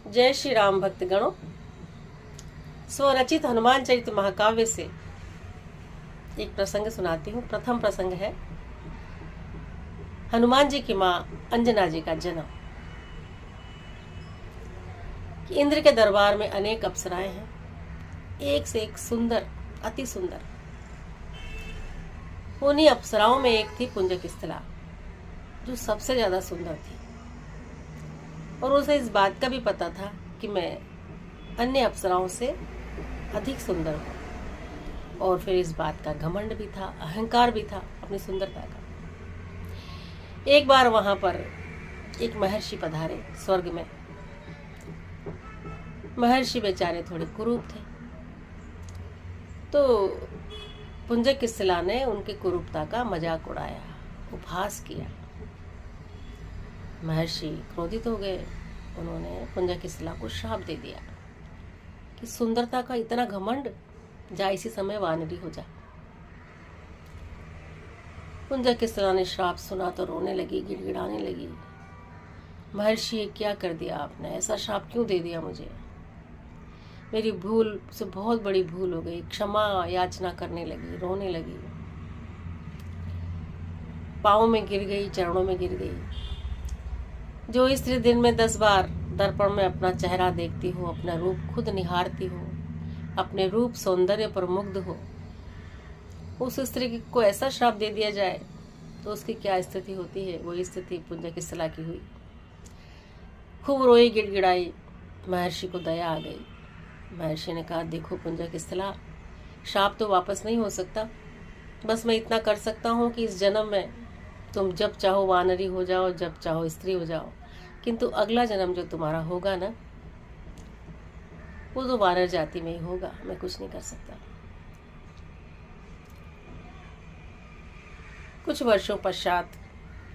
जय श्री राम भक्तगणों। स्वरचित हनुमान चरित महाकाव्य से एक प्रसंग सुनाती हूँ। प्रथम प्रसंग है हनुमान जी की माँ अंजना जी का जन्म। इंद्र के दरबार में अनेक अप्सराएं हैं, एक से एक सुंदर, अति सुंदर। उन्हीं अप्सराओं में एक थी पुंजकिस्थिला, जो सबसे ज्यादा सुंदर थी और उसे इस बात का भी पता था कि मैं अन्य अप्सराओं से अधिक सुंदर हूँ। और फिर इस बात का घमंड भी था, अहंकार भी था अपनी सुंदरता का। एक बार वहां पर एक महर्षि पधारे स्वर्ग में। महर्षि बेचारे थोड़े कुरूप थे, तो पुंजकिस्थिला ने उनकी कुरूपता का मजाक उड़ाया, उपहास किया। महर्षि क्रोधित हो गए। उन्होंने पुंजकिस्थिला को श्राप दे दिया कि सुंदरता का इतना घमंड, जा इसी समय वानरी हो जा। पुंजकिस्थिला ने श्राप सुना तो रोने लगी, गिड़गिड़ाने लगी। महर्षि, ये क्या कर दिया आपने? ऐसा श्राप क्यों दे दिया मुझे? मेरी भूल से बहुत बड़ी भूल हो गई। क्षमा याचना करने लगी, रोने लगी, पाँव में गिर गई, चरणों में गिर गई। जो स्त्री दिन में 10 बार दर्पण में अपना चेहरा देखती हो, अपना रूप खुद निहारती हो, अपने रूप सौंदर्य पर मुग्ध हो, उस स्त्री को ऐसा श्राप दे दिया जाए तो उसकी क्या स्थिति होती है? वो स्थिति पुंजकिस्थिला की हुई। खूब रोई, गिड़गिड़ाई। महर्षि को दया आ गई। महर्षि ने कहा, देखो पुंजकिस्थिला, श्राप तो वापस नहीं हो सकता। बस मैं इतना कर सकता हूँ कि इस जन्म में तुम जब चाहो वानरी हो जाओ, जब चाहो स्त्री हो जाओ, किंतु अगला जन्म जो तुम्हारा होगा ना, वो तो वानर जाति में ही होगा। मैं कुछ नहीं कर सकता। कुछ वर्षों पश्चात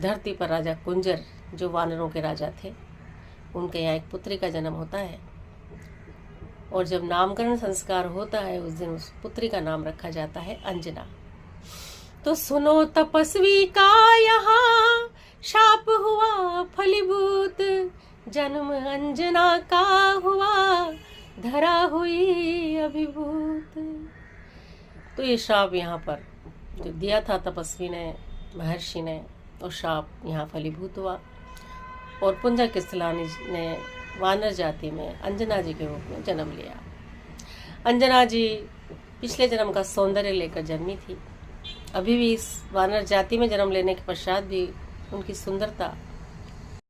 धरती पर राजा कुंजर, जो वानरों के राजा थे, उनके यहाँ एक पुत्री का जन्म होता है। और जब नामकरण संस्कार होता है, उस दिन उस पुत्री का नाम रखा जाता है अंजना। तो सुनो तपस्वी का यहाँ शाप हुआ फलीभूत, जन्म अंजना का हुआ धरा हुई अभिभूत। तो ये शाप यहाँ पर जो दिया था तपस्वी ने, महर्षि ने, वो शाप यहाँ फलीभूत हुआ और पुंजकिस्थिला ने वानर जाति में अंजना जी के रूप में जन्म लिया। अंजना जी पिछले जन्म का सौंदर्य लेकर जन्मी थी। अभी भी इस वानर जाति में जन्म लेने के पश्चात भी उनकी सुंदरता